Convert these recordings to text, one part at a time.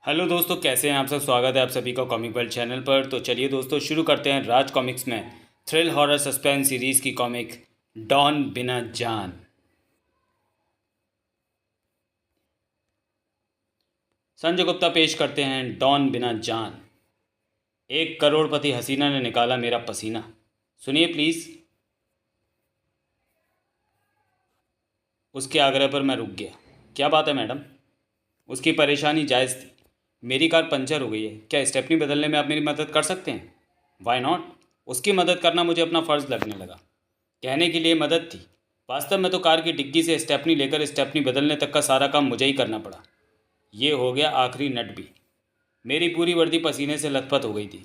Hello दोस्तों, कैसे हैं आप सब। स्वागत है आप सभी का कॉमिक वर्ल्ड चैनल पर। तो चलिए दोस्तों, शुरू करते हैं राज कॉमिक्स में थ्रिल हॉरर सस्पेंस सीरीज़ की कॉमिक डॉन बिना जान। संजय गुप्ता पेश करते हैं डॉन बिना जान। एक करोड़पति हसीना ने निकाला मेरा पसीना। सुनिए प्लीज़। उसके आग्रह पर मैं रुक गया। क्या बात है मैडम। उसकी परेशानी जायज़ थी। मेरी कार पंचर हो गई है, क्या स्टेपनी बदलने में आप मेरी मदद कर सकते हैं। Why not. उसकी मदद करना मुझे अपना फ़र्ज़ लगने लगा। कहने के लिए मदद थी, वास्तव में तो कार की डिग्गी से स्टेपनी लेकर स्टेपनी बदलने तक का सारा काम मुझे ही करना पड़ा। ये हो गया आखिरी नट भी। मेरी पूरी वर्दी पसीने से लथपथ हो गई थी।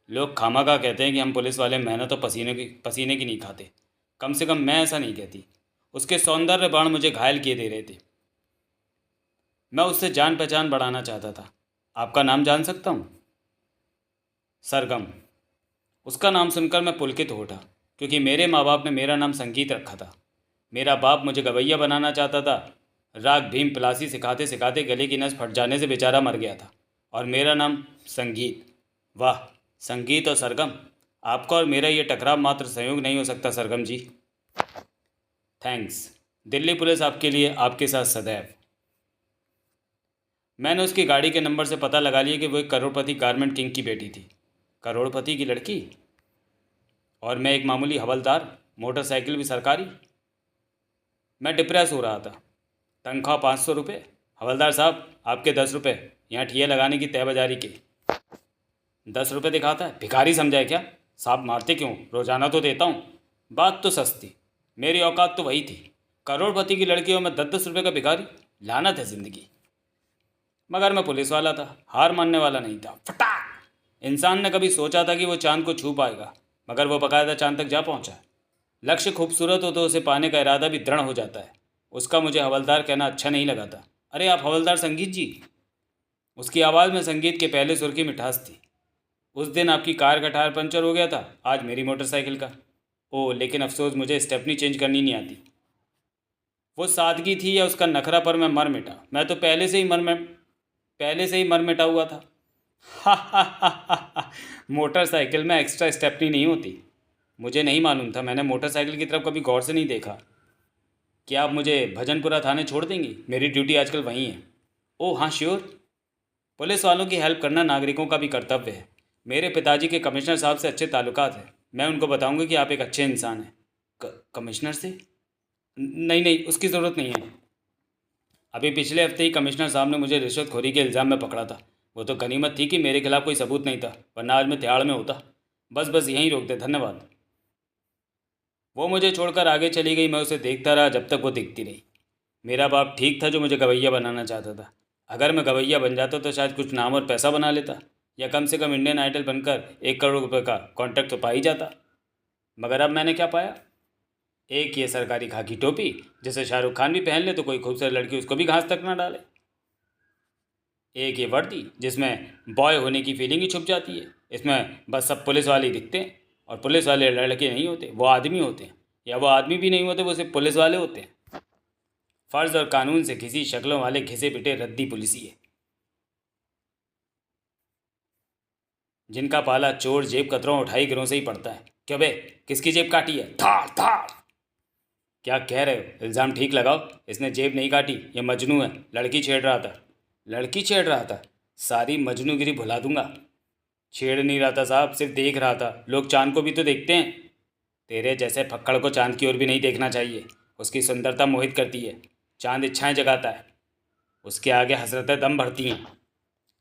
लोग खामखा कहते हैं कि हम पुलिस वाले मेहनत तो पसीने की नहीं खाते। कम से कम मैं ऐसा नहीं कहती। उसके सौंदर्य बाण मुझे घायल किए दे रहे थे। मैं उससे जान पहचान बढ़ाना चाहता था। आपका नाम जान सकता हूँ। सरगम। उसका नाम सुनकर मैं पुलकित हो उठा, क्योंकि मेरे माँ बाप ने मेरा नाम संगीत रखा था। मेरा बाप मुझे गवैया बनाना चाहता था। राग भीम पलासी सिखाते सिखाते गले की नस फट जाने से बेचारा मर गया था, और मेरा नाम संगीत। वाह, संगीत और सरगम। आपका और मेरा ये टकराव मात्र संयोग नहीं हो सकता सरगम जी। थैंक्स। दिल्ली पुलिस आपके लिए आपके साथ सदैव। मैंने उसकी गाड़ी के नंबर से पता लगा लिया कि वो एक करोड़पति गारमेंट किंग की बेटी थी। करोड़पति की लड़की, और मैं एक मामूली हवलदार, मोटरसाइकिल भी सरकारी। मैं डिप्रेस हो रहा था। तनख्वाह 500 रुपये। हवलदार साहब, आपके 10 रुपये यहाँ ठिया लगाने की तय बाजारी के। 10 रुपये दिखाता है, भिखारी समझा है क्या। साहब मारते क्यों, रोजाना तो देता हूँ। बात तो सस्ती, मेरी औकात तो वही थी। करोड़पति की लड़की और मैं 10-10 रुपये का भिखारी। लानत है ज़िंदगी। मगर मैं पुलिस वाला था, हार मानने वाला नहीं था। फटाक। इंसान ने कभी सोचा था कि वो चांद को छू पाएगा, मगर वो बकायदा चांद तक जा पहुंचा। लक्ष्य खूबसूरत हो तो उसे पाने का इरादा भी दृढ़ हो जाता है। उसका मुझे हवलदार कहना अच्छा नहीं लगा था। अरे आप हवलदार संगीत जी। उसकी आवाज़ में संगीत के पहले सुर की मिठास थी। उस दिन आपकी कार का टायर पंचर हो गया था, आज मेरी मोटरसाइकिल का। ओह, लेकिन अफसोस मुझे स्टेपनी चेंज करनी नहीं आती। वो सादगी थी या उसका नखरा, पर मैं मर मिटा। मैं तो पहले से ही मर मिटा हुआ था। हा हा हा हा हा। मोटरसाइकिल में एक्स्ट्रा स्टेपनी नहीं होती। मुझे नहीं मालूम था, मैंने मोटरसाइकिल की तरफ कभी गौर से नहीं देखा। क्या आप मुझे भजनपुरा थाने छोड़ देंगी, मेरी ड्यूटी आजकल वहीं है। ओह हाँ, श्योर। पुलिस वालों की हेल्प करना नागरिकों का भी कर्तव्य है। मेरे पिताजी के कमिश्नर साहब से अच्छे ताल्लुकात हैं। मैं उनको बताऊंगा कि आप एक अच्छे इंसान हैं। कमिश्नर से? नहीं नहीं, उसकी ज़रूरत नहीं है। अभी पिछले हफ्ते ही कमिश्नर साहब ने मुझे रिश्वतखोरी के इल्ज़ाम में पकड़ा था। वो तो गनीमत थी कि मेरे खिलाफ कोई सबूत नहीं था, वरना आज मैं तिहाड़ में होता। बस बस यहीं रोक दे, धन्यवाद। वो मुझे छोड़कर आगे चली गई। मैं उसे देखता रहा जब तक वो दिखती रही। मेरा बाप ठीक था जो मुझे गवैया बनाना चाहता था। अगर मैं गवैया बन जाता तो शायद कुछ नाम और पैसा बना लेता, या कम से कम इंडियन आइडल बनकर 1 करोड़ रुपए का कॉन्ट्रैक्ट तो पा ही जाता। मगर अब मैंने क्या पाया? एक ये सरकारी खाकी टोपी, जिसे शाहरुख खान भी पहन ले तो कोई खूबसूरत लड़की उसको भी घास तक ना डाले। एक ये वर्दी, जिसमें बॉय होने की फीलिंग ही छुप जाती है। इसमें बस सब पुलिस वाले ही दिखते हैं, और पुलिस वाले लड़के नहीं होते, वो आदमी होते हैं। या वो आदमी भी नहीं होते, वो सिर्फ पुलिस वाले होते हैं। फ़र्ज़ और कानून से किसी शक्लों वाले घिसे पिटे रद्दी पुलिसिए, जिनका पाला चोर जेब कतरों उठाई गिरों से ही पड़ता है। क्यों बे, किसकी जेब काटी है? धाड़ धाड़। क्या कह रहे हो? इल्ज़ाम ठीक लगाओ। इसने जेब नहीं काटी, ये मजनू है। लड़की छेड़ रहा था। लड़की छेड़ रहा था? सारी मजनूगिरी भुला दूंगा। छेड़ नहीं रहा था साहब, सिर्फ देख रहा था। लोग चांद को भी तो देखते हैं। तेरे जैसे फक्कड़ को चांद की ओर भी नहीं देखना चाहिए। उसकी सुंदरता मोहित करती है। चांद इच्छाएं जगाता है, उसके आगे हसरतें दम भरती हैं।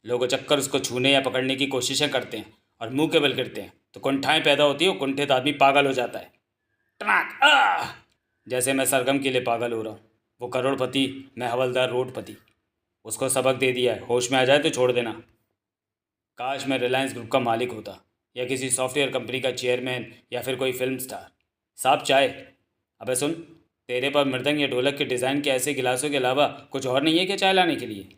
लोग चक्कर उसको छूने या पकड़ने की कोशिशें करते हैं, और मुंह के बल गिरते हैं तो कुंठाएं पैदा होती है। और कुंठित आदमी पागल हो जाता है। टनाक जैसे मैं सरगम के लिए पागल हो रहा हूँ। वो करोड़पति, मैं हवलदार रोडपति। उसको सबक दे दिया है, होश में आ जाए तो छोड़ देना। काश मैं रिलायंस ग्रुप का मालिक होता, या किसी सॉफ्टवेयर कंपनी का चेयरमैन, या फिर कोई फिल्म स्टार। साहब चाय। अबे सुन, तेरे पास मृदंग या ढोलक के डिज़ाइन के ऐसे गिलासों के अलावा कुछ और नहीं है क्या चाय लाने के लिए?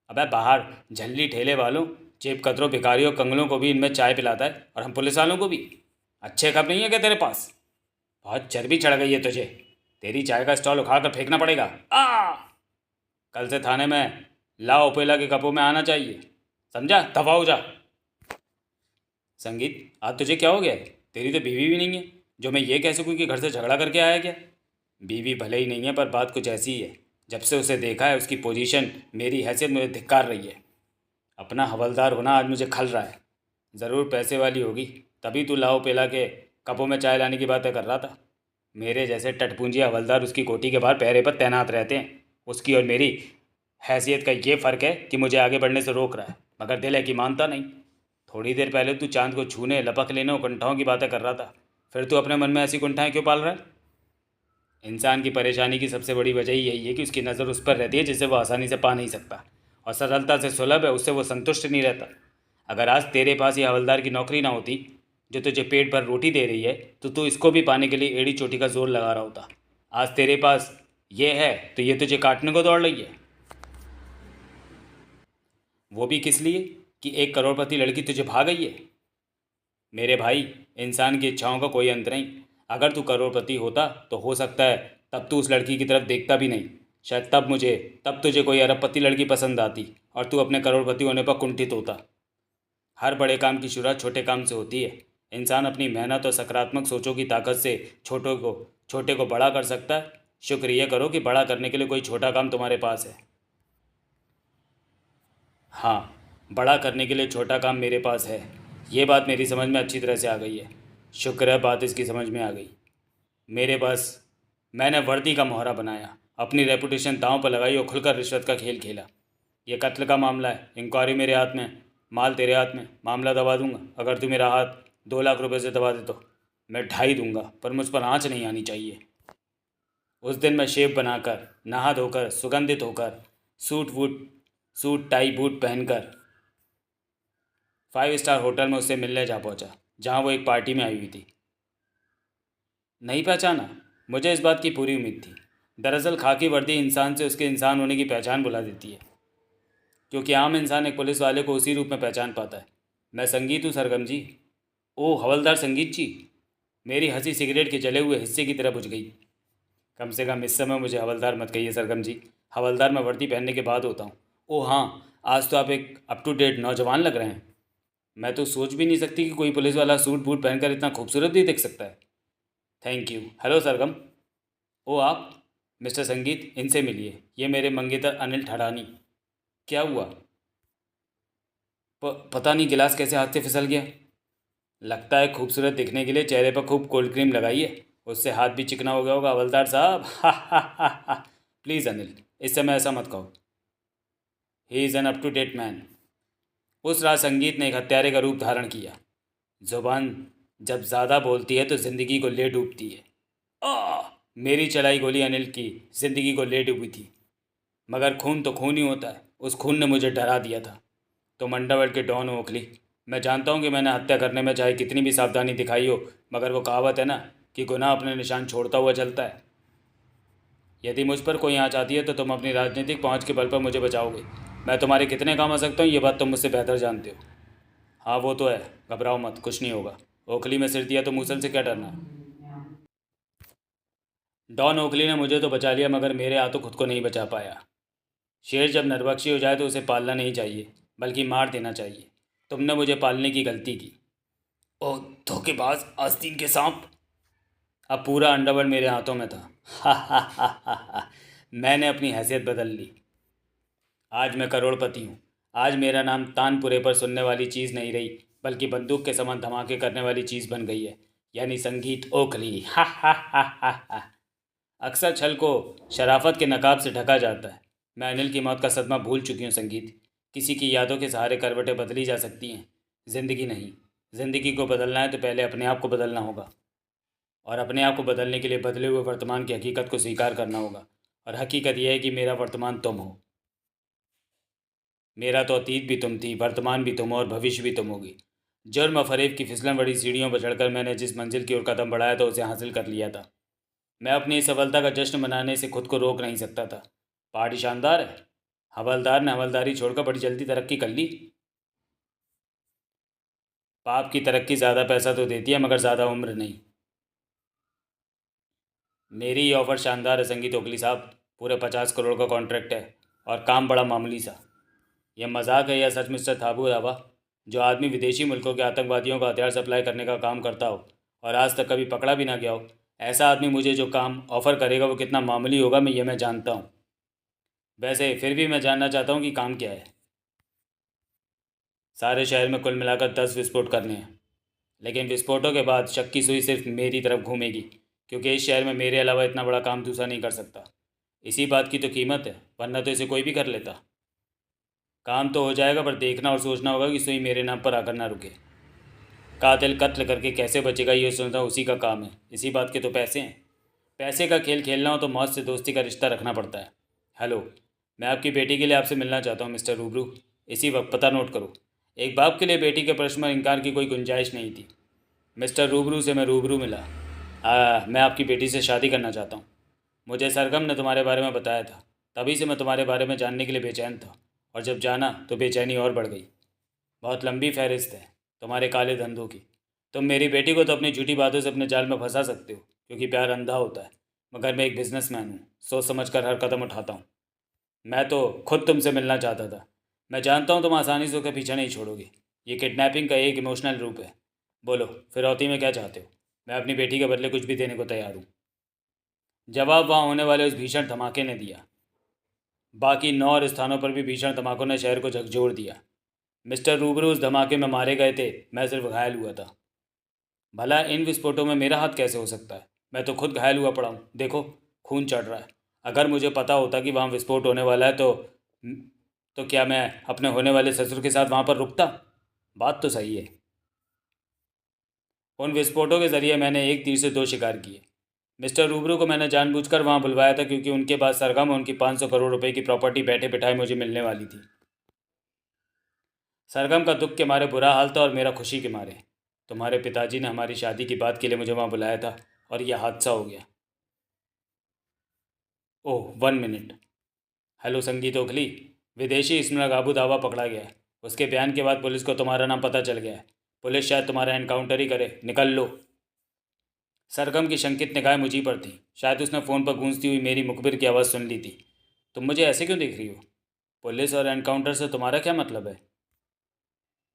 अबे बाहर झल्ली ठेले वालों, जेब कतरों, भिखारियों, कंगलों को भी इनमें चाय पिलाता है, और हम पुलिस वालों को भी। अच्छे कप नहीं है क्या तेरे पास? बहुत चर्बी चढ़ गई है तुझे। तेरी चाय का स्टॉल उखाड़ कर फेंकना पड़ेगा। कल से थाने में ला ओपेला के कपों में आना चाहिए, समझा? दफा हो जा। संगीत, आज तुझे क्या हो गया है? तेरी तो बीवी भी नहीं है जो मैं ये कह सकूँ कि घर से झगड़ा करके आया क्या? बीवी भले ही नहीं है, पर बात कुछ ऐसी ही है। जब से उसे देखा है उसकी पोजीशन मेरी हैसियत मुझे धिक्कार रही है। अपना हवलदार होना आज मुझे खल रहा है। ज़रूर पैसे वाली होगी, तभी तू लाओ पेला के कपों में चाय लाने की बातें कर रहा था। मेरे जैसे टटपूंजी हवलदार उसकी कोठी के बाहर पहरे पर तैनात रहते हैं। उसकी और मेरी हैसियत का ये फ़र्क है कि मुझे आगे बढ़ने से रोक रहा है, मगर दिल है कि मानता नहीं। थोड़ी देर पहले तू चांद को छूने, लपक लेने और कुंठाओं की बातें कर रहा था, फिर तू अपने मन में ऐसी कुंठाएं क्यों पाल रहा है? इंसान की परेशानी की सबसे बड़ी वजह यही है कि उसकी नज़र उस पर रहती है जिसे वो आसानी से पा नहीं सकता, और सरलता से सुलभ है उससे वो संतुष्ट नहीं रहता। अगर आज तेरे पास ये हवलदार की नौकरी ना होती जो तुझे पेट भर रोटी दे रही है, तो तू इसको भी पाने के लिए एड़ी चोटी का जोर लगा रहा होता। आज तेरे पास ये है तो ये तुझे काटने को दौड़ रही है। वो भी किस लिए कि एक करोड़पति लड़की तुझे भा गई है? मेरे भाई, इंसान की इच्छाओं का कोई अंत नहीं। अगर तू करोड़पति होता तो हो सकता है तब तू उस लड़की की तरफ देखता भी नहीं। शायद तब तुझे कोई अरबपति लड़की पसंद आती और तू अपने करोड़पति होने पर कुंठित होता। हर बड़े काम की शुरुआत छोटे काम से होती है। इंसान अपनी मेहनत और सकारात्मक सोचों की ताकत से छोटे को बड़ा कर सकता है। शुक्र ये करो कि बड़ा करने के लिए कोई छोटा काम तुम्हारे पास है। हाँ, बड़ा करने के लिए छोटा काम मेरे पास है। ये बात मेरी समझ में अच्छी तरह से आ गई है। शुक्र है बात इसकी समझ में आ गई। मेरे बस मैंने वर्दी का मोहरा बनाया, अपनी रेपुटेशन दांव पर लगाई और खुलकर रिश्वत का खेल खेला। ये कत्ल का मामला है, इंक्वायरी मेरे हाथ में, माल तेरे हाथ में। मामला दबा दूंगा अगर तू मेरा हाथ 2 लाख रुपए से दबा दे तो। मैं ढाई दूंगा, पर मुझ पर आँच नहीं आनी चाहिए। उस दिन मैं शेव बनाकर, नहा धोकर, सुगंधित होकर, सूट वूट सूट टाई बूट पहनकर 5 स्टार होटल में उससे मिलने जा पहुंचा, जहां वो एक पार्टी में आई हुई थी। नहीं पहचाना? मुझे इस बात की पूरी उम्मीद थी। दरअसल खाकी वर्दी इंसान से उसके इंसान होने की पहचान बुला देती है, क्योंकि आम इंसान एक पुलिस वाले को उसी रूप में पहचान पाता है। मैं संगीत हूँ सरगम जी। ओ हवलदार संगीत जी। मेरी हंसी सिगरेट के जले हुए हिस्से की तरह बुझ गई। कम से कम इस समय मुझे हवलदार मत कहिए सरगम जी। हवलदार मैं वर्दी पहनने के बाद होता हूँ। ओ हाँ, आज तो आप एक अप टू डेट नौजवान लग रहे हैं। मैं तो सोच भी नहीं सकती कि कोई पुलिस वाला सूट बूट पहनकर इतना खूबसूरत भी दिख सकता है। Thank you. हेलो सरगम। ओ आप, मिस्टर संगीत, इनसे मिलिए। ये मेरे मंगेतर अनिल ठड़ानी। क्या हुआ? पता नहीं गिलास कैसे हाथ से फिसल गया। लगता है खूबसूरत दिखने के लिए चेहरे पर खूब कोल्ड क्रीम लगाई है, उससे हाथ भी चिकना हो गया होगा हवलदार साहब। हा हा हा हा। प्लीज़ अनिल, इस समय ऐसा मत कहो। He is an up to date man. उस रात संगीत ने एक हत्यारे का रूप धारण किया। जुबान जब ज़्यादा बोलती है तो ज़िंदगी को ले डूबती है। आ मेरी चलाई गोली अनिल की ज़िंदगी को ले डूबी थी, मगर खून तो खून ही होता है। उस खून ने मुझे डरा दिया था। तो मंडावर्ड के डॉन ओखली, मैं जानता हूँ कि मैंने हत्या करने में चाहे कितनी भी सावधानी दिखाई हो, मगर वो कहावत है ना कि गुनाह अपने निशान छोड़ता हुआ चलता है। यदि मुझ पर कोई आँच आती है तो तुम अपनी राजनीतिक पहुँच के बल पर मुझे बचाओगे। मैं तुम्हारे कितने काम आ सकता हूँ ये बात तुम मुझसे बेहतर जानते हो। हाँ वो तो है, घबराओ मत, कुछ नहीं होगा। ओखली में सिर दिया तो मूसल से क्या डरना। डॉन ओखली ने मुझे तो बचा लिया, मगर मेरे हाथों खुद को नहीं बचा पाया। शेर जब नरभक्षी हो जाए तो उसे पालना नहीं चाहिए, बल्कि मार देना चाहिए। तुमने मुझे पालने की गलती की। ओ धोखेबाज, आस्तीन के सांप। अब पूरा अंडरवर्ल्ड मेरे हाथों में था। हा हा हा हा हा। मैंने अपनी हैसियत बदल ली। आज मैं करोड़पति हूँ। आज मेरा नाम तानपुरे पर सुनने वाली चीज़ नहीं रही, बल्कि बंदूक के समान धमाके करने वाली चीज़ बन गई है, यानी संगीत ओखली। हा हा हा हा हा। अक्सर छल को शराफत के नकाब से ढका जाता है। मैं अनिल की मौत का सदमा भूल चुकी हूँ संगीत। किसी की यादों के सहारे करवटें बदली जा सकती हैं, जिंदगी नहीं। जिंदगी को बदलना है तो पहले अपने आप को बदलना होगा, और अपने आप को बदलने के लिए बदले हुए वर्तमान की हकीकत को स्वीकार करना होगा। और हकीकत यह है कि मेरा वर्तमान तुम हो। मेरा तो अतीत भी तुम थी, वर्तमान भी तुम हो और भविष्य भी तुम होगी। जुर्म और फरेब की फिसलन बड़ी सीढ़ियों पर चढ़कर मैंने जिस मंजिल की ओर कदम बढ़ाया था उसे हासिल कर लिया था। मैं अपनी इस सफलता का जश्न मनाने से खुद को रोक नहीं सकता था। पार्टी शानदार है। हवलदार ने हवलदारी छोड़कर बड़ी जल्दी तरक्की कर ली। पाप की तरक्की ज़्यादा पैसा तो देती है, मगर ज़्यादा उम्र नहीं। मेरी ऑफ़र शानदार है संगीत ओखली साहब। पूरे 50 करोड़ का कॉन्ट्रैक्ट है, और काम बड़ा मामूली सा। यह मजाक है या सच मिस्टर थाबू दावा? जो आदमी विदेशी मुल्कों के आतंकवादियों का हथियार सप्लाई करने का काम करता हो और आज तक कभी पकड़ा भी ना गया हो, ऐसा आदमी मुझे जो काम ऑफ़र करेगा वो कितना मामूली होगा मैं जानता हूँ। वैसे फिर भी मैं जानना चाहता हूँ कि काम क्या है। सारे शहर में कुल मिलाकर 10 विस्फोट करने हैं, लेकिन विस्फोटों के बाद शक की सुई सिर्फ मेरी तरफ घूमेगी, क्योंकि इस शहर में मेरे अलावा इतना बड़ा काम दूसरा नहीं कर सकता। इसी बात की तो कीमत है, वरना तो इसे कोई भी कर लेता। काम तो हो जाएगा, पर देखना और सोचना होगा कि सुई मेरे नाम पर आकर ना रुके। कातिल कत्ल करके कैसे बचेगा ये सोचना उसी का काम है। इसी बात के तो पैसे हैं। पैसे का खेल खेलना हो तो मौत से दोस्ती का रिश्ता रखना पड़ता है। हेलो, मैं आपकी बेटी के लिए आपसे मिलना चाहता हूँ मिस्टर रूबरू। इसी वक्त पता नोट करो। एक बाप के लिए बेटी के प्रश्न में इनकार की कोई गुंजाइश नहीं थी। मिस्टर रूबरू से मैं रूबरू मिला। मैं आपकी बेटी से शादी करना चाहता हूँ। मुझे सरगम ने तुम्हारे बारे में बताया था, तभी से मैं तुम्हारे बारे में जानने के लिए बेचैन था, और जब जाना तो बेचैनी और बढ़ गई। बहुत लंबी फहरिस्त है तुम्हारे काले धंधों की। तुम मेरी बेटी को तो अपनी झूठी बातों से अपने जाल में फंसा सकते हो, क्योंकि प्यार अंधा होता है, मगर मैं एक बिजनेसमैन हूँ, सोच समझ कर हर कदम उठाता हूँ। मैं तो खुद तुमसे मिलना चाहता था। मैं जानता हूँ तुम आसानी से उसके पीछे नहीं छोड़ोगे। ये किडनैपिंग का एक इमोशनल रूप है। बोलो, फिरौती में क्या चाहते हो? मैं अपनी बेटी के बदले कुछ भी देने को तैयार हूँ। जवाब वहाँ होने वाले उस भीषण धमाके ने दिया। बाकी 9 और स्थानों पर भी भीषण धमाकों ने शहर को झकझोर दिया। मिस्टर रूबरू उस धमाके में मारे गए थे, मैं सिर्फ घायल हुआ था। भला इन विस्फोटों में मेरा हाथ कैसे हो सकता है? मैं तो खुद घायल हुआ पड़ा हूँ, देखो खून चढ़ रहा है। अगर मुझे पता होता कि वहाँ विस्फोट होने वाला है तो क्या मैं अपने होने वाले ससुर के साथ वहाँ पर रुकता? बात तो सही है। उन विस्फोटों के ज़रिए मैंने एक तीर से 2 शिकार किए। मिस्टर रूबरू को मैंने जानबूझकर वहाँ बुलवाया था, क्योंकि उनके पास सरगम और उनकी 500 करोड़ रुपए की प्रॉपर्टी बैठे बिठाए मुझे मिलने वाली थी। सरगम का दुख के मारे बुरा हाल था और मेरा खुशी के मारे। तुम्हारे पिताजी ने हमारी शादी की बात के लिए मुझे वहाँ बुलाया था, और यह हादसा हो गया। ओह, 1 मिनट। हेलो संगीत ओखली। विदेशी इस्मरक आबू दावा पकड़ा गया है। उसके बयान के बाद पुलिस को तुम्हारा नाम पता चल गया है। पुलिस शायद तुम्हारा एनकाउंटर ही करे। निकल लो। सरगम की शंकित निगाहें मुझी पर थी। शायद उसने फ़ोन पर गूंजती हुई मेरी मुखबिर की आवाज़ सुन ली थी। तुम मुझे ऐसे क्यों देख रही हो? पुलिस और एनकाउंटर से तुम्हारा क्या मतलब है?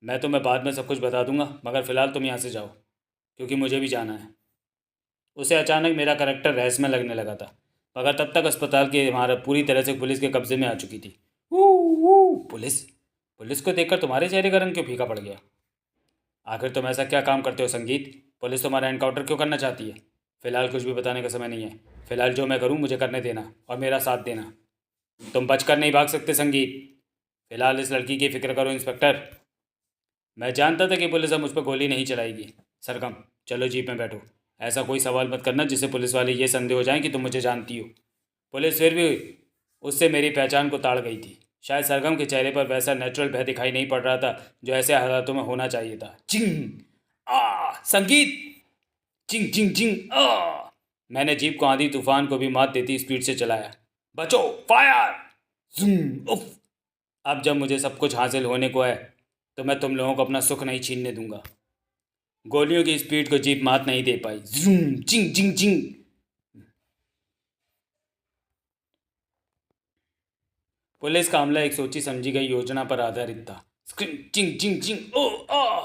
मैं तुम्हें बाद में सब कुछ बता दूंगा, मगर फ़िलहाल तुम यहाँ से जाओ, क्योंकि मुझे भी जाना है। उसे अचानक मेरा करैक्टर रहस्यमय लगने लगा था, मगर तब तक अस्पताल की इमारत पूरी तरह से पुलिस के कब्जे में आ चुकी थी। पुलिस? पुलिस को देखकर तुम्हारे चेहरे का रंग क्यों फीका पड़ गया? आखिर तुम ऐसा क्या काम करते हो संगीत? पुलिस तुम्हारा एनकाउंटर क्यों करना चाहती है? फ़िलहाल कुछ भी बताने का समय नहीं है। फ़िलहाल जो मैं करूँ मुझे करने देना और मेरा साथ देना। तुम बचकर नहीं भाग सकते संगीत। फ़िलहाल इस लड़की की फ़िक्र करो इंस्पेक्टर। मैं जानता था कि पुलिस अब मुझ पर गोली नहीं चलाएगी। सरगम, चलो जीप में बैठो। ऐसा कोई सवाल मत करना जिससे पुलिस वाले ये संदेह हो जाएं कि तुम मुझे जानती हो। पुलिस फिर भी उससे मेरी पहचान को ताड़ गई थी। शायद सरगम के चेहरे पर वैसा नेचुरल भय दिखाई नहीं पड़ रहा था जो ऐसे हालातों में होना चाहिए था। चिंग संगीत, चिंग चिंग चिंग मैंने जीप को आंधी तूफान को भी मात देती स्पीड से चलाया। बचो, फायर! जूम उफ। अब जब मुझे सब कुछ हासिल होने को है, तो मैं तुम लोगों को अपना सुख नहीं छीनने दूंगा। गोलियों की स्पीड को जीप मात नहीं दे पाई। जूम चिंग चिंग चिंग। पुलिस का हमला एक सोची समझी गई योजना पर आधारित था। चिंग चिंग चिंग ओ आ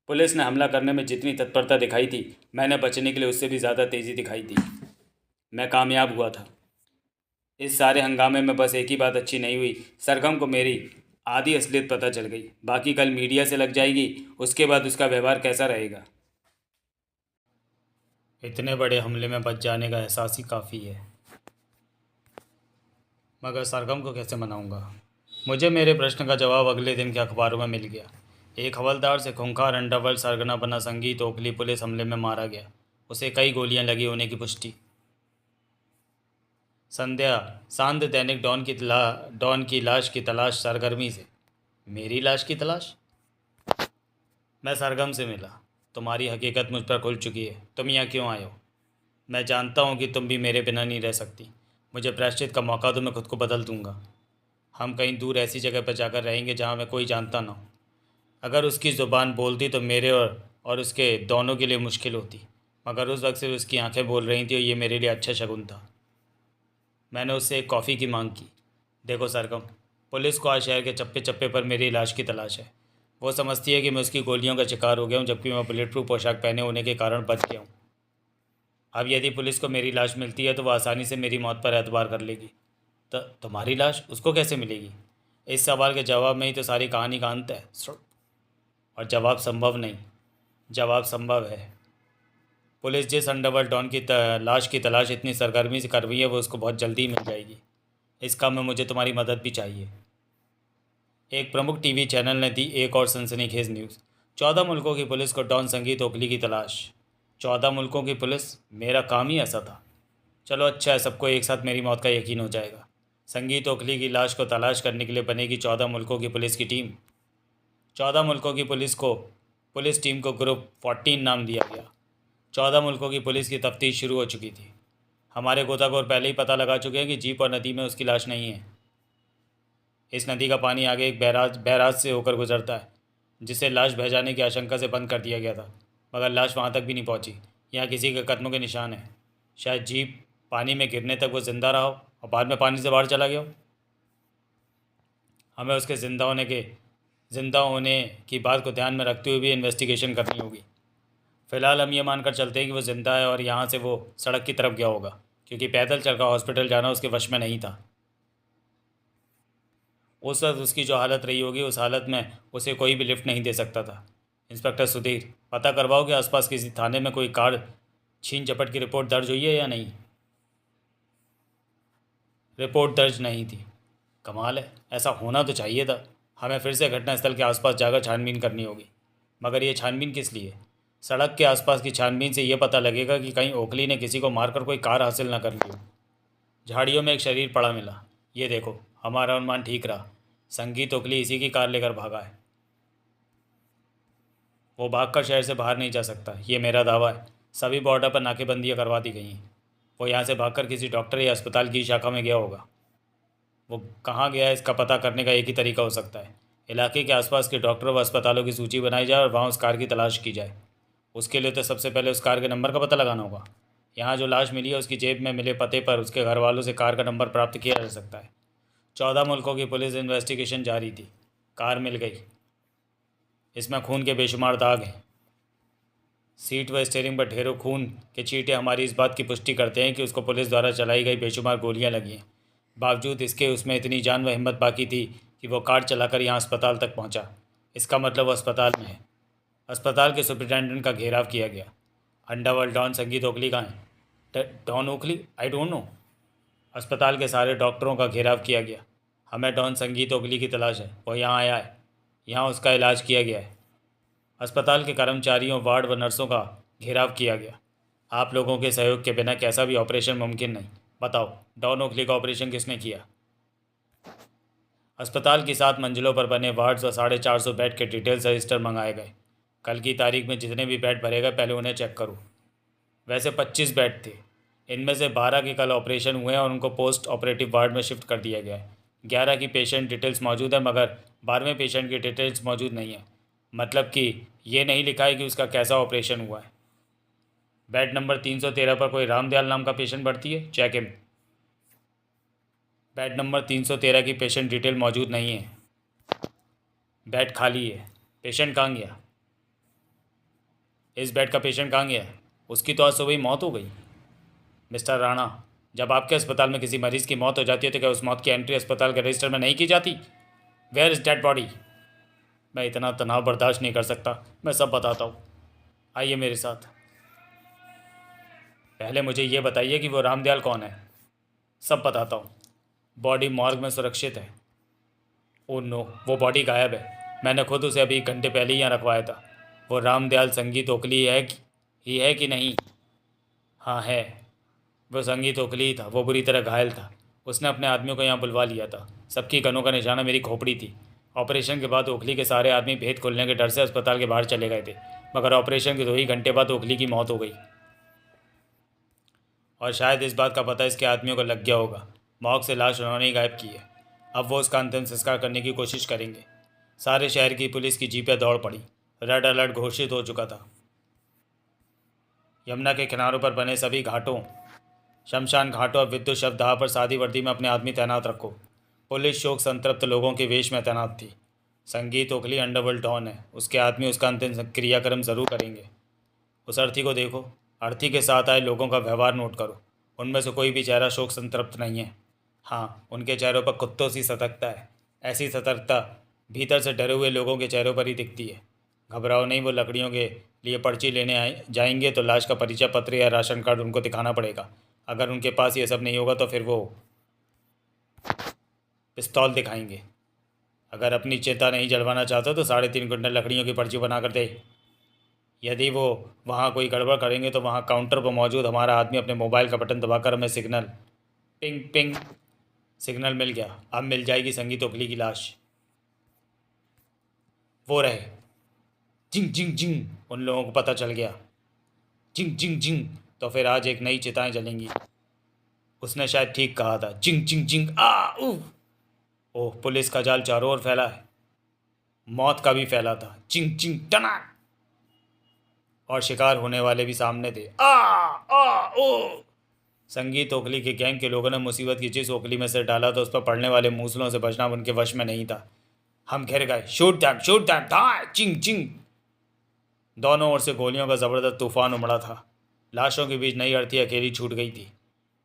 पुलिस ने हमला करने में जितनी तत्परता दिखाई थी, मैंने बचने के लिए उससे भी ज़्यादा तेज़ी दिखाई थी। मैं कामयाब हुआ था। इस सारे हंगामे में बस एक ही बात अच्छी नहीं हुई, सरगम को मेरी आधी असलियत पता चल गई। बाकी कल मीडिया से लग जाएगी, उसके बाद उसका व्यवहार कैसा रहेगा। इतने बड़े हमले में बच जाने का एहसास ही काफ़ी है, मगर सरगम को कैसे मनाऊंगा? मुझे मेरे प्रश्न का जवाब अगले दिन के अखबारों में मिल गया। एक हवलदार से खूंखार अंडरवर्ल्ड सरगना बना संगीत ओखली पुलिस हमले में मारा गया। उसे कई गोलियां लगी होने की पुष्टि। संध्या सांध दैनिक डॉन की लाश की तलाश सरगर्मी से। मेरी लाश की तलाश? मैं सरगम से मिला। तुम्हारी हकीकत मुझ पर खुल चुकी है। तुम यहाँ क्यों आए हो? मैं जानता हूँ कि तुम भी मेरे बिना नहीं रह सकती। मुझे प्रायश्चित का मौका दो, मैं खुद को बदल दूंगा। हम कहीं दूर ऐसी जगह पर जाकर रहेंगे जहाँ मैं कोई जानता ना हो। अगर उसकी ज़ुबान बोलती तो मेरे और उसके दोनों के लिए मुश्किल होती, मगर उस वक्त सिर्फ उसकी आंखें बोल रही थी और ये मेरे लिए अच्छा शगुन था। मैंने उससे एक कॉफ़ी की मांग की। देखो सरगम, पुलिस को आज शहर के चप्पे चप्पे पर मेरी लाश की तलाश है। वो समझती है कि मैं उसकी गोलियों का शिकार हो गया हूँ, जबकि मैं बुलेट प्रूफ पोशाक पहने होने के कारण बच गया हूँ। अब यदि पुलिस को मेरी लाश मिलती है तो वह आसानी से मेरी मौत पर एतबार कर लेगी। तो तुम्हारी लाश उसको कैसे मिलेगी? इस सवाल के जवाब में ही तो सारी कहानी का अंत है। और जवाब संभव नहीं, जवाब संभव है। पुलिस जिस अंडरवर्ल्ड डॉन की लाश की तलाश इतनी सरगर्मी से कर रही है, वो उसको बहुत जल्दी ही मिल जाएगी। इस काम में मुझे तुम्हारी मदद भी चाहिए। एक प्रमुख टीवी चैनल ने दी एक और सनसनीखेज न्यूज़। 14 मुल्कों की पुलिस को डॉन संगीत ओखली की तलाश। 14 मुल्कों की पुलिस, मेरा काम ही ऐसा था। चलो अच्छा है, सबको एक साथ मेरी मौत का यकीन हो जाएगा। संगीत ओखली की लाश को तलाश करने के लिए बनेगी 14 मुल्कों की पुलिस की टीम। 14 मुल्कों की पुलिस टीम को ग्रुप 14 नाम दिया गया। 14 मुल्कों की पुलिस की तफ्तीश शुरू हो चुकी थी। हमारे गोताखोर पहले ही पता लगा चुके हैं कि जीप और नदी में उसकी लाश नहीं है। इस नदी का पानी आगे एक बैराज से होकर गुजरता है, जिसे लाश बह जाने की आशंका से बंद कर दिया गया था, मगर लाश वहाँ तक भी नहीं पहुँची। यहाँ किसी के कदमों के निशान हैं। शायद जीप पानी में गिरने तक वो जिंदा रहा हो और बाद में पानी से बाहर चला गया हो। हमें उसके ज़िंदा होने की बात को ध्यान में रखते हुए भी इन्वेस्टिगेशन करनी होगी। फ़िलहाल हम ये मानकर चलते हैं कि वो ज़िंदा है और यहाँ से वो सड़क की तरफ गया होगा, क्योंकि पैदल चलकर हॉस्पिटल जाना उसके वश में नहीं था। उस वक्त उसकी जो हालत रही होगी, उस हालत में उसे कोई भी लिफ्ट नहीं दे सकता था। इंस्पेक्टर सुधीर, पता करवाओ कि आसपास किसी थाने में कोई कार छीन झपट की रिपोर्ट दर्ज हुई है या नहीं। रिपोर्ट दर्ज नहीं थी। कमाल है, ऐसा होना तो चाहिए था। हमें फिर से घटनास्थल के आसपास जाकर छानबीन करनी होगी। मगर ये छानबीन किस लिए? सड़क के आसपास की छानबीन से यह पता लगेगा कि कहीं ओखली ने किसी को मारकर कोई कार हासिल न कर ली हो। झाड़ियों में एक शरीर पड़ा मिला। ये देखो, हमारा अनुमान ठीक रहा। संगीत ओखली इसी की कार लेकर भागा है। वो भागकर शहर से बाहर नहीं जा सकता, ये मेरा दावा है। सभी बॉर्डर पर नाकेबंदियाँ करवा दी गई हैं। वो यहाँ से भागकर किसी डॉक्टर या अस्पताल की शाखा में गया होगा। वो कहाँ गया है, इसका पता करने का एक ही तरीका हो सकता है। इलाके के आसपास के डॉक्टरों व अस्पतालों की सूची बनाई जाए और वहाँ उस कार की तलाश की जाए। उसके लिए तो सबसे पहले उस कार के नंबर का पता लगाना होगा। यहाँ जो लाश मिली है, उसकी जेब में मिले पते पर उसके घर वालों से कार का नंबर प्राप्त किया जा सकता है। 14 मुल्कों की पुलिस इन्वेस्टिगेशन जारी थी। कार मिल गई। इसमें खून के बेशुमार दाग हैं। सीट व स्टीयरिंग पर ढेरों खून के छींटे हमारी इस बात की पुष्टि करते हैं कि उसको पुलिस द्वारा चलाई गई बेशुमार गोलियां लगी हैं। बावजूद इसके उसमें इतनी जान व हिम्मत बाकी थी कि वो कार चलाकर यहाँ अस्पताल तक पहुँचा। इसका मतलब वो अस्पताल में है। अस्पताल के सुपरिटेंडेंट का घेराव किया गया। अंडरवर्ल्ड डॉन संगीत ओखली कहाँ है? डॉन ओखली? I don't know. अस्पताल के सारे डॉक्टरों का घेराव किया गया। हमें डॉन संगीत ओखली की तलाश है। वो यहाँ आया है, यहाँ उसका इलाज किया गया है। अस्पताल के कर्मचारियों, वार्ड व नर्सों का घेराव किया गया। आप लोगों के सहयोग के बिना कैसा भी ऑपरेशन मुमकिन नहीं। बताओ, डॉन ओखली का ऑपरेशन किसने किया? अस्पताल की 7 मंजिलों पर बने वार्ड्स और 450 बेड के डिटेल्स रजिस्टर मंगाए गए। कल की तारीख में जितने भी बेड भरे गए, पहले उन्हें चेक करो। वैसे 25 बेड थे। इनमें से 12 के कल ऑपरेशन हुए हैं और उनको पोस्ट ऑपरेटिव वार्ड में शिफ्ट कर दिया गया है। 11 की पेशेंट डिटेल्स मौजूद है, मगर 12वें पेशेंट की डिटेल्स मौजूद नहीं है। मतलब कि ये नहीं लिखा है कि उसका कैसा ऑपरेशन हुआ है। बेड नंबर 313 पर कोई रामदयाल नाम का पेशेंट भर्ती है? Check in. बेड नंबर 313 की पेशेंट डिटेल मौजूद नहीं है। बेड खाली है। पेशेंट कहाँ गया? इस बेड का पेशेंट कहाँ गया? उसकी तो आज सुबह ही मौत हो गई। मिस्टर राणा, जब आपके अस्पताल में किसी मरीज़ की मौत हो जाती है तो क्या उस मौत की एंट्री अस्पताल के रजिस्टर में नहीं की जाती? Where is dead body? मैं इतना तनाव बर्दाश्त नहीं कर सकता। मैं सब बताता हूँ, आइए मेरे साथ। पहले मुझे ये बताइए कि वो रामदयाल कौन है। सब बताता हूँ। बॉडी मॉर्ग में सुरक्षित है। ओह नो, वो बॉडी गायब है। मैंने खुद उसे अभी 1 घंटे पहले ही यहाँ रखवाया था। वो रामदयाल संगीत ओखली है कि नहीं? हाँ है, वो संगीत ओखली ही था। वो बुरी तरह घायल था। उसने अपने आदमियों को यहाँ बुलवा लिया था। सबकी गनों का निशाना मेरी खोपड़ी थी। ऑपरेशन के बाद ओखली के सारे आदमी भेद खोलने के डर से अस्पताल के बाहर चले गए थे, मगर ऑपरेशन के 2 ही घंटे बाद ओखली की मौत हो गई। और शायद इस बात का पता इसके आदमियों को लग गया होगा। मॉर्ग से लाश उन्होंने ही गायब की है। अब वो उसका अंतिम संस्कार करने की कोशिश करेंगे। सारे शहर की पुलिस की जीपें दौड़ पड़ी। रेड अलर्ट घोषित हो चुका था। यमुना के किनारों पर बने सभी घाटों, शमशान घाटों और विद्युत शवदाह पर सादी वर्दी में अपने आदमी तैनात रखो। पुलिस शोक संतप्त लोगों के वेश में तैनात थी। संगीत ओखली अंडरवर्ल्ड डॉन है, उसके आदमी उसका अंतिम क्रियाक्रम जरूर करेंगे। उस अर्थी को देखो, अर्थी के साथ आए लोगों का व्यवहार नोट करो, उनमें से कोई भी चेहरा शोक संतृप्त नहीं है। हाँ, उनके चेहरों पर कुत्तों सी सतर्कता है। ऐसी सतर्कता भीतर से डरे हुए लोगों के चेहरों पर ही दिखती है। घबराओ नहीं, वो लकड़ियों के लिए पर्ची लेने जाएंगे तो लाश का परिचय पत्र या राशन कार्ड उनको दिखाना पड़ेगा। अगर उनके पास ये सब नहीं होगा तो फिर वो पिस्तौल दिखाएंगे। अगर अपनी चिंता नहीं जलवाना चाहते तो 3.5 कुंटल लकड़ियों की पर्ची बना कर दे। यदि वो वहाँ कोई गड़बड़ करेंगे तो वहाँ काउंटर पर मौजूद हमारा आदमी अपने मोबाइल का बटन दबाकर हमें सिग्नल पिंग पिंग। सिग्नल मिल गया, अब मिल जाएगी संगीत ओखली की लाश। वो रहे, जिंग जिंग जिंग, उन लोगों को पता चल गया। जिंग जिंग जिंग, तो फिर आज एक नई चिताएं जलेंगी। उसने शायद ठीक कहा था, जिंग जिंग जिंग आ उह। ओह, पुलिस का जाल चारों ओर फैला है, मौत का भी फैला था। चिंग चिंग टना, और शिकार होने वाले भी सामने थे। आ ओ। संगीत ओखली के गैंग के लोगों ने मुसीबत की जिस ओखली में सिर डाला था उस पर पड़ने वाले मूसलों से बचना उनके वश में नहीं था। हम घिर गए। शूट दैम था। चिंग चिंग। दोनों ओर से गोलियों का जबरदस्त तूफान उमड़ा था। लाशों के बीच नई अर्थी अकेली छूट गई थी।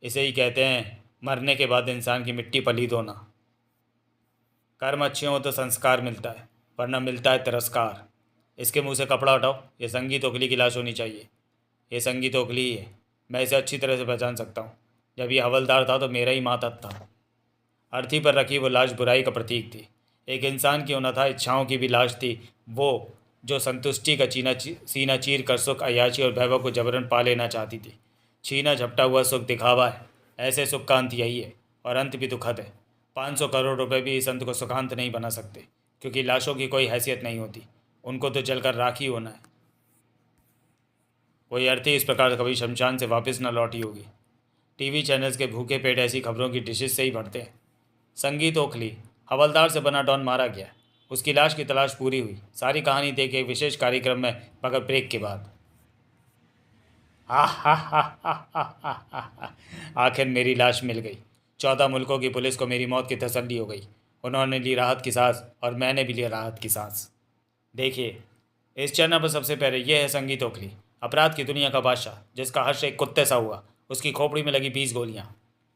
इसे ही कहते हैं मरने के बाद इंसान की मिट्टी पलीद होना। कर्म अच्छे हो तो संस्कार मिलता है, वरना मिलता है तिरस्कार। इसके मुंह से कपड़ा हटाओ, ये संगीत ओखली की लाश होनी चाहिए। ये संगीत ओखली ही है, मैं इसे अच्छी तरह से पहचान सकता हूँ। जब ये हवलदार था तो मेरा ही मातहत था। अर्थी पर रखी वो लाश बुराई का प्रतीक थी। एक इंसान की होना था, इच्छाओं की भी लाश थी वो, जो संतुष्टि का सीना चीर कर सुख, अयाची और वैभव को जबरन पा लेना चाहती थी। छीना झपटा हुआ सुख दिखावा है, ऐसे सुख का अंत यही है, और अंत भी दुखद है। 500 करोड़ रुपए भी इस अंत को सुखांत नहीं बना सकते, क्योंकि लाशों की कोई हैसियत नहीं होती, उनको तो जलकर राख ही होना है। कोई अर्थी इस प्रकार कभी शमशान से वापस न लौटी होगी। टीवी चैनल्स के भूखे पेट ऐसी खबरों की डिशेस से ही भरते हैं। संगीत ओखली हवलदार से बना डॉन मारा गया, उसकी लाश की तलाश पूरी हुई। सारी कहानी देखे एक विशेष कार्यक्रम में, मगर ब्रेक के बाद। आखिर मेरी लाश मिल गई। 14 मुल्कों की पुलिस को मेरी मौत की तसल्ली हो गई। उन्होंने ली राहत की सांस और मैंने भी लिया राहत की सांस। देखिए, इस चैनल पर सबसे पहले यह है संगीत ओखली, अपराध की दुनिया का बादशाह, जिसका हर्ष एक कुत्ते सा हुआ। उसकी खोपड़ी में लगी 20 गोलियां।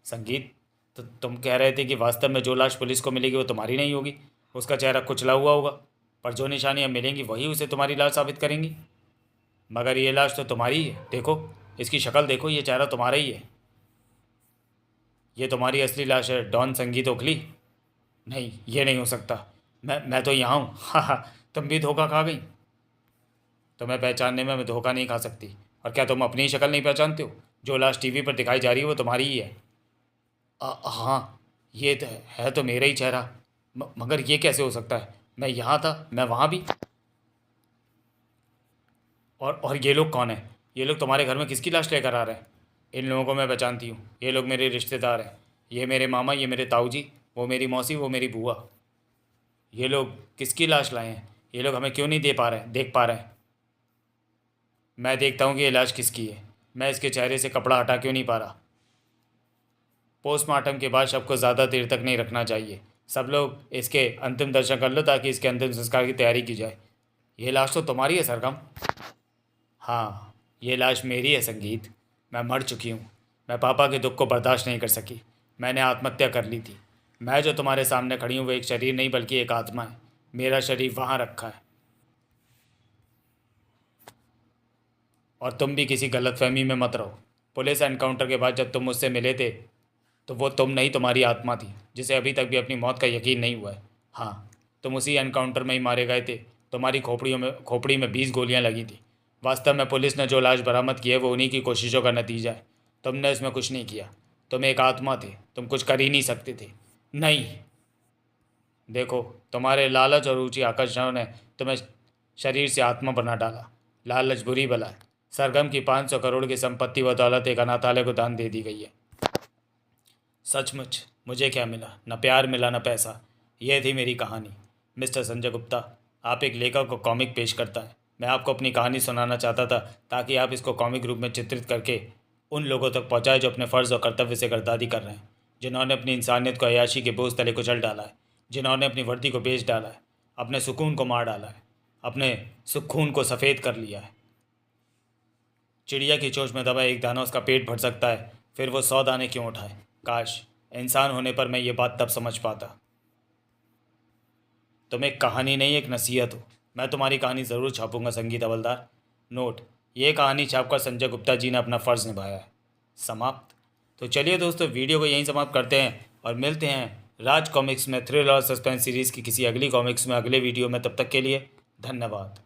संगीत, तो तुम कह रहे थे कि वास्तव में जो लाश पुलिस को मिलेगी वो तुम्हारी नहीं होगी, उसका चेहरा कुचला हुआ होगा, पर जो निशानियां मिलेंगी वही उसे तुम्हारी लाश साबित करेंगी। मगर ये लाश तो तुम्हारी ही है, देखो इसकी शक्ल देखो, ये चेहरा तुम्हारा ही है। ये तुम्हारी असली लाश है डॉन संगीत ओखली। नहीं, ये नहीं हो सकता। मैं तो यहाँ हूँ। हाँ, तुम भी धोखा खा गई। तुम्हें पहचानने में मैं धोखा नहीं खा सकती। और क्या तुम अपनी शक्ल नहीं पहचानते हो? जो लाश टीवी पर दिखाई जा रही है वो तुम्हारी ही है। हाँ, ये तो है तो मेरा ही चेहरा। मगर ये कैसे हो सकता है? मैं यहाँ था, मैं वहाँ भी। और ये लोग कौन है? ये लोग तुम्हारे घर में किसकी लाश लेकर आ रहे हैं? इन लोगों को मैं पहचानती हूँ, ये लोग मेरे रिश्तेदार हैं। ये मेरे मामा, ये मेरे ताऊ जी, वो मेरी मौसी, वो मेरी बुआ। ये लोग किसकी लाश लाए हैं? ये लोग हमें क्यों नहीं देख पा रहे हैं? मैं देखता हूँ कि ये लाश किसकी है। मैं इसके चेहरे से कपड़ा हटा क्यों नहीं पा रहा? पोस्टमार्टम के बाद शव को ज़्यादा देर तक नहीं रखना चाहिए। सब लोग इसके अंतिम दर्शन कर लो ताकि इसके अंतिम संस्कार की तैयारी की जाए। ये लाश तो तुम्हारी है सरगम। हाँ, ये लाश मेरी है संगीत। मैं मर चुकी हूँ। मैं पापा के दुख को बर्दाश्त नहीं कर सकी, मैंने आत्महत्या कर ली थी। मैं जो तुम्हारे सामने खड़ी हूँ वो एक शरीर नहीं बल्कि एक आत्मा है। मेरा शरीर वहाँ रखा है। और तुम भी किसी गलतफहमी में मत रहो। पुलिस एनकाउंटर के बाद जब तुम मुझसे मिले थे तो वो तुम नहीं, तुम्हारी आत्मा थी, जिसे अभी तक भी अपनी मौत का यकीन नहीं हुआ है। हाँ, तुम उसी एनकाउंटर में ही मारे गए थे। तुम्हारी खोपड़ी में 20 गोलियां लगी थी। वास्तव में पुलिस ने जो लाश बरामद की है वो उन्हीं की कोशिशों का नतीजा है। तुमने इसमें कुछ नहीं किया। तुम एक आत्मा थे, तुम कुछ कर ही नहीं सकते थे। नहीं, देखो, तुम्हारे लालच और ऊंची आकर्षण ने तुम्हें शरीर से आत्मा बना डाला। लालच बुरी बला है। सरगम की 500 करोड़ की संपत्ति बदौलत एक अनाथालय को दान दे दी गई है। सचमुच मुझे क्या मिला? न प्यार मिला, न पैसा। यह थी मेरी कहानी। मिस्टर संजय गुप्ता, आप एक लेखक को कॉमिक पेश करता है। मैं आपको अपनी कहानी सुनाना चाहता था ताकि आप इसको कॉमिक रूप में चित्रित करके उन लोगों तक पहुंचाए जो अपने फ़र्ज़ और कर्तव्य से गर्दारी कर रहे हैं। जिन्होंने अपनी इंसानियत को अय्याशी के बोझ तले कुचल डाला है, जिन्होंने अपनी वर्दी को बेच डाला है, अपने सुकून को मार डाला है, अपने सुकून को सफ़ेद कर लिया है। चिड़िया की चोंच में दबा एक दाना उसका पेट भर सकता है, फिर वो 100 दाने क्यों उठाए। काश इंसान होने पर मैं ये बात तब समझ पाता। तुम एक कहानी नहीं, एक नसीहत हो। मैं तुम्हारी कहानी ज़रूर छापूंगा संगीत हवलदार। नोट: ये कहानी छापकर संजय गुप्ता जी ने अपना फ़र्ज़ निभाया है। समाप्त। तो चलिए दोस्तों, वीडियो को यहीं समाप्त करते हैं और मिलते हैं राज कॉमिक्स में थ्रिल और सस्पेंस सीरीज़ की किसी अगली कॉमिक्स में अगले वीडियो में। तब तक के लिए धन्यवाद।